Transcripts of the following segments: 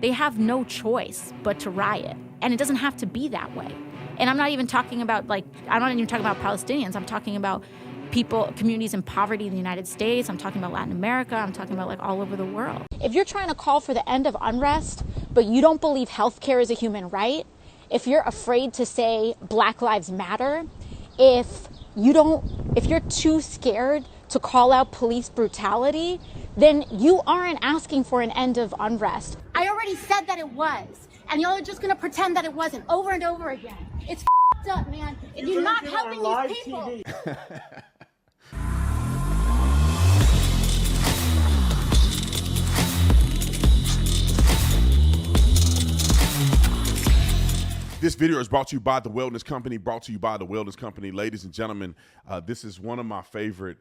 they have no choice but to riot. And it doesn't have to be that way. And I'm not even talking about, I'm not even talking about Palestinians. I'm talking about people, communities in poverty in the United States. I'm talking about Latin America. I'm talking about all over the world. If you're trying to call for the end of unrest, but you don't believe healthcare is a human right, if you're afraid to say Black Lives Matter, if you're too scared to call out police brutality, then you aren't asking for an end of unrest. I already said that it was, and y'all are just gonna pretend that it wasn't over and over again. It's f***ed up, man. If you're not helping these people. This video is brought to you by The Wellness Company, Ladies and gentlemen, this is one of my favorite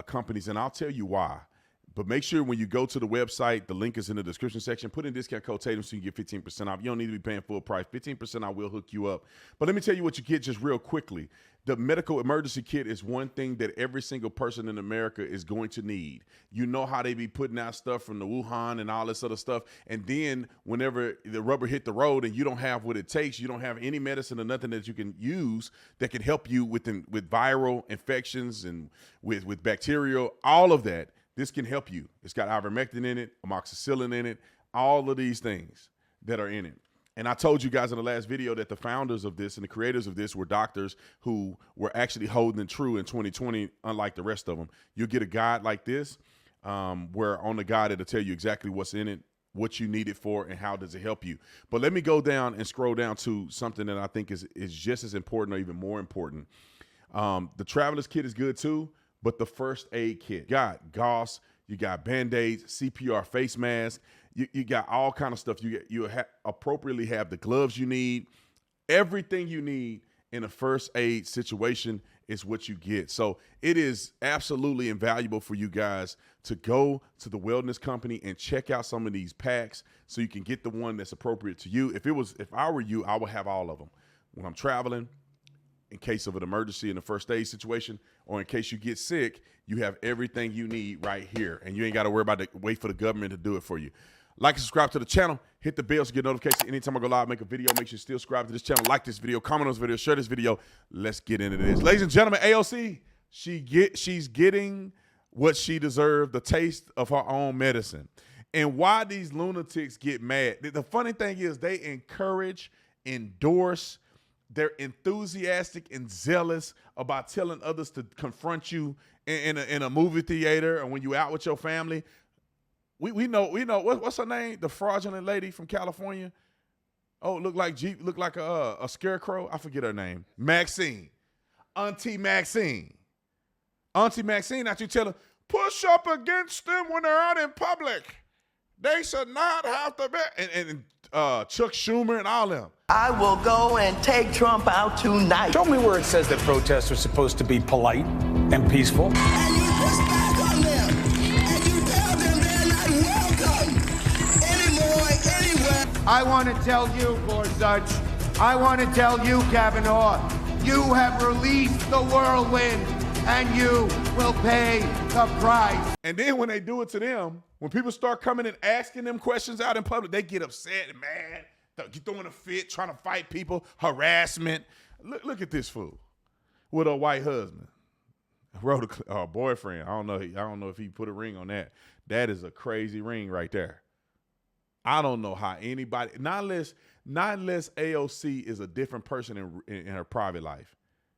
companies, and I'll tell you why. But make sure when you go to the website, the link is in the description section. Put in discount code Tatum so you can get 15% off. You don't need to be paying full price. 15% I will hook you up. But let me tell you what you get just real quickly. The medical emergency kit is one thing that every single person in America is going to need. You know how they be putting out stuff from the Wuhan and all this other stuff. And then whenever the rubber hit the road and you don't have what it takes, you don't have any medicine or nothing that you can use that can help you with viral infections and with bacterial, all of that. This can help you. It's got ivermectin in it, amoxicillin in it, all of these things that are in it. And I told you guys in the last video that the founders of this and the creators of this were doctors who were actually holding it true in 2020, unlike the rest of them. You'll get a guide like this, where on the guide it'll tell you exactly what's in it, what you need it for, and how does it help you. But let me go down and scroll down to something that I think is just as important or even more important. The traveler's kit is good too. But the first aid kit, you got gauze, you got Band-Aids, CPR face mask, you got all kind of stuff. You appropriately have the gloves you need. Everything you need in a first aid situation is what you get. So it is absolutely invaluable for you guys to go to the Wellness Company and check out some of these packs so you can get the one that's appropriate to you. If I were you, I would have all of them. When I'm traveling, in case of an emergency in a first aid situation, or in case you get sick, you have everything you need right here. And you ain't got to worry about wait for the government to do it for you. Like and subscribe to the channel. Hit the bell to get notifications anytime I go live, make a video. Make sure you still subscribe to this channel. Like this video, comment on this video, share this video. Let's get into this. Ladies and gentlemen, AOC, she's getting what she deserved, the taste of her own medicine. And why these lunatics get mad. The funny thing is they encourage, endorse, they're enthusiastic and zealous about telling others to confront you in a movie theater or when you out with your family. We know what's her name? The fraudulent lady from California. Oh, look like a scarecrow. I forget her name. Maxine, Auntie Maxine. That you tell her push up against them when they're out in public. They should not have to be. And Chuck Schumer and all them. I will go and take Trump out tonight. Show me where it says that protests are supposed to be polite and peaceful. And you push back on them. And you tell them they're not welcome anymore, anywhere. I want to tell you, Gorsuch, I want to tell you, Kavanaugh, you have released the whirlwind and you will pay the price. And then when they do it to them, when people start coming and asking them questions out in public, they get upset and mad. You're throwing a fit, trying to fight people, harassment. Look at this fool with a white husband, boyfriend. I don't know if he put a ring on that. That is a crazy ring right there. I don't know how anybody, not unless AOC is a different person in her private life,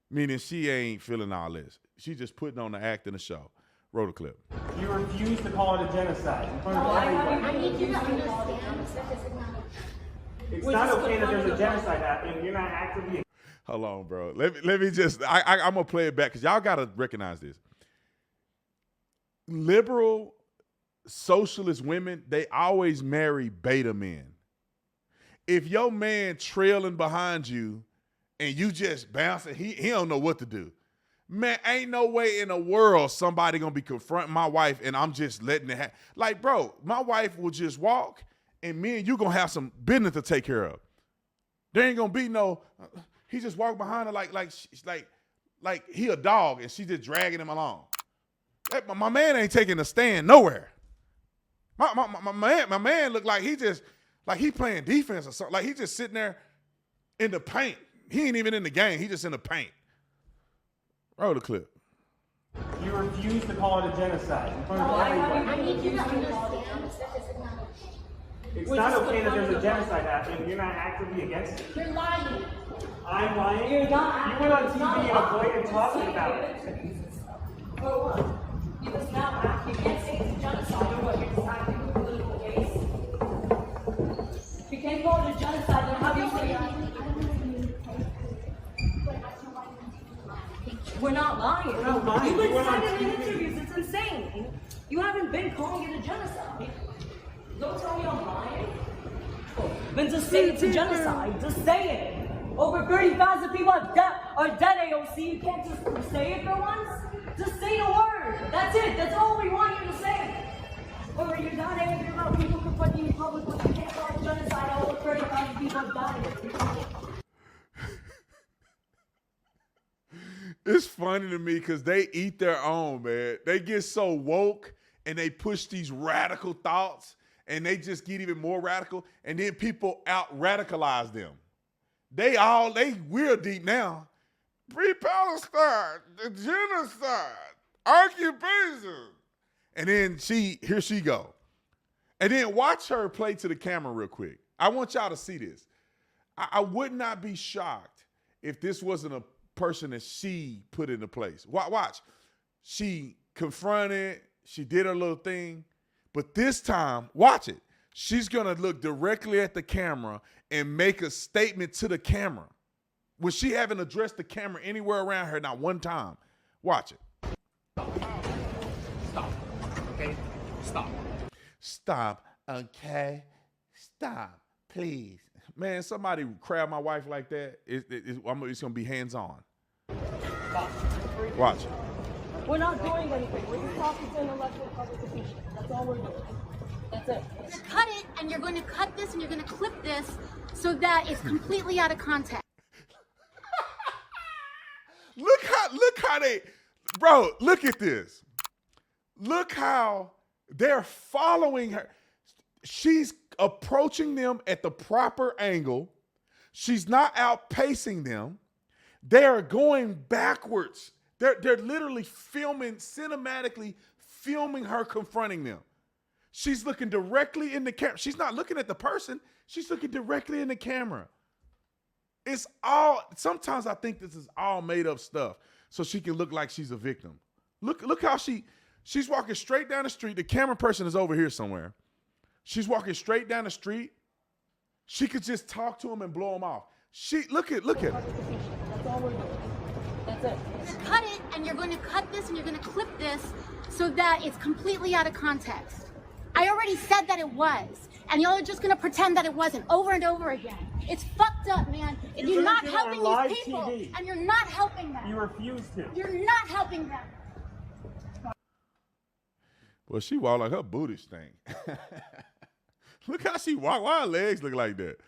meaning she ain't feeling all this. She's just putting on the act in the show. Roll the clip. You refuse to call it a genocide. I need you to understand that this is not It's not okay that there's a genocide happening. You're not actively. Hold on, bro. Let me just, I'm going to play it back because y'all got to recognize this. Liberal socialist women, they always marry beta men. If your man trailing behind you and you just bouncing, he don't know what to do. Man, ain't no way in the world somebody going to be confronting my wife and I'm just letting it happen. Like, bro, my wife will just walk and me and you going to have some business to take care of. There ain't going to be no, he just walked behind her like he a dog and she just dragging him along. My man ain't taking a stand nowhere. My man looked like he just, Like he playing defense or something. Like he just sitting there in the paint. He ain't even in the game. He just in the paint. Roll the clip. You refuse to call it a genocide in front of everybody. I need you to understand It's not okay that there's a genocide happening. You're not actively against it. you're lying. I'm lying. You're not. You went on TV and avoided talking about it. For what? Because now you can't say it's a genocide or what? You're deciding the political case. If you can't call it a genocide, then how do you say it? We're not lying. We're not lying. You've been We're on saying it in TV. interviews. It's insane. You haven't been calling it a genocide. Don't tell me I'm lying. Then just say it's a genocide. Just say it. Over 30,000 people are dead, AOC. You can't just say it for once. Just say the word. That's it. That's all we want you to say. Or you're not angry about people confronting you in public, but you can't call it genocide. Over 30,000 people have died. It's funny to me because they eat their own, man. They get so woke and they push these radical thoughts and they just get even more radical. And then people out radicalize them. They real deep now. Free Palestine, the genocide, occupation. And then here she go. And then watch her play to the camera real quick. I want y'all to see this. I would not be shocked if this wasn't a person that she put into place. Watch. She confronted, she did her little thing, but this time, watch it. She's going to look directly at the camera and make a statement to the camera when she haven't addressed the camera anywhere around her, not one time. Watch it. Stop. Okay? Stop. Stop. Okay? Stop. Please. Man, somebody grab my wife like that, it's going to be hands-on. Watch it. We're not doing anything. We're just talking to an elected public official. That's all we're doing. That's it. To cut it, and you're going to cut this, and you're going to clip this so that it's completely out of context. Look how they, bro, look at this. Look how they're following her. She's approaching them at the proper angle. She's not outpacing them. They're going backwards. They're literally cinematically filming her confronting them. She's looking directly in the camera. She's not looking at the person. She's looking directly in the camera. Sometimes I think this is all made up stuff so she can look like she's a victim. Look how she's walking straight down the street. The camera person is over here somewhere. She's walking straight down the street. She could just talk to him and blow him off. Look at her. That's all we're doing. That's it. To cut it, and you're going to cut this, and you're going to clip this so that it's completely out of context. I already said that it was, and y'all are just going to pretend that it wasn't over and over again. It's fucked up, man. And you're not helping these people, TV. and you're not helping them. You refuse to. You're not helping them. Well, she walk like her booty stink. Look how she walk. Why her legs look like that?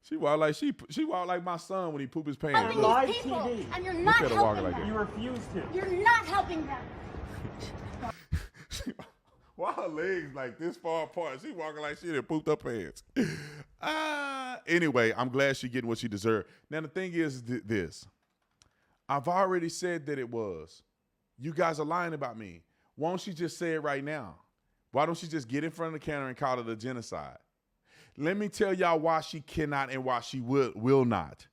She walk like she walk like my son when he poop his pants. Helping Look. these people, TV. and you're not at her walking helping like them. You refuse to. You're not helping them. Why her legs like this far apart? She walking like she done pooped her pants. Anyway, I'm glad she getting what she deserved. Now, the thing is this. I've already said that it was. You guys are lying about me. Why don't she just say it right now? Why don't she just get in front of the camera and call it a genocide? Let me tell y'all why she cannot and why she will not.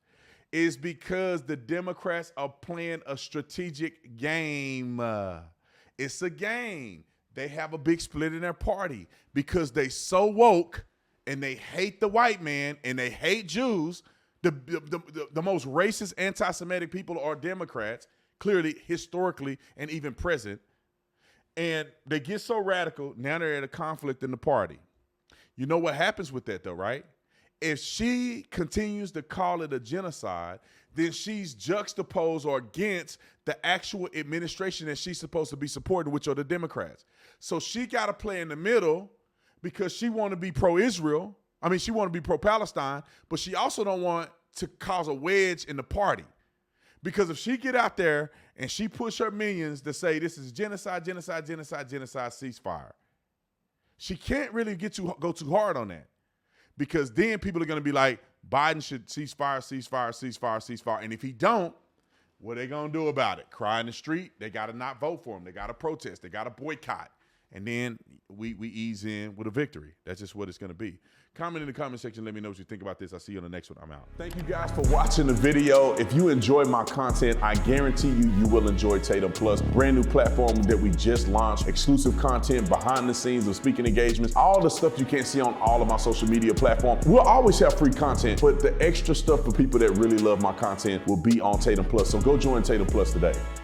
It's because the Democrats are playing a strategic game. It's a game. They have a big split in their party because they so woke and they hate the white man and they hate Jews. The most racist, anti-Semitic people are Democrats, clearly, historically, and even present. And they get so radical, now they're at a conflict in the party. You know what happens with that, though, right? If she continues to call it a genocide, then she's juxtaposed or against the actual administration that she's supposed to be supporting, which are the Democrats. So she got to play in the middle because she want to be pro-Israel. I mean, she want to be pro-Palestine, but she also don't want to cause a wedge in the party. Because if she get out there and she push her minions to say this is genocide, ceasefire, she can't really go too hard on that. because then people are going to be like, Biden should ceasefire, ceasefire, ceasefire, ceasefire. And if he don't, what are they going to do about it? Cry in the street? They got to not vote for him. They got to protest. They got to boycott. And then we ease in with a victory. That's just what it's going to be. Comment in the comment section. Let me know what you think about this. I'll see you on the next one. I'm out. Thank you guys for watching the video. If you enjoy my content, I guarantee you will enjoy Tatum Plus. Brand new platform that we just launched. Exclusive content, behind the scenes of speaking engagements, all the stuff you can't see on all of my social media platforms. We'll always have free content, but the extra stuff for people that really love my content will be on Tatum Plus. So go join Tatum Plus today.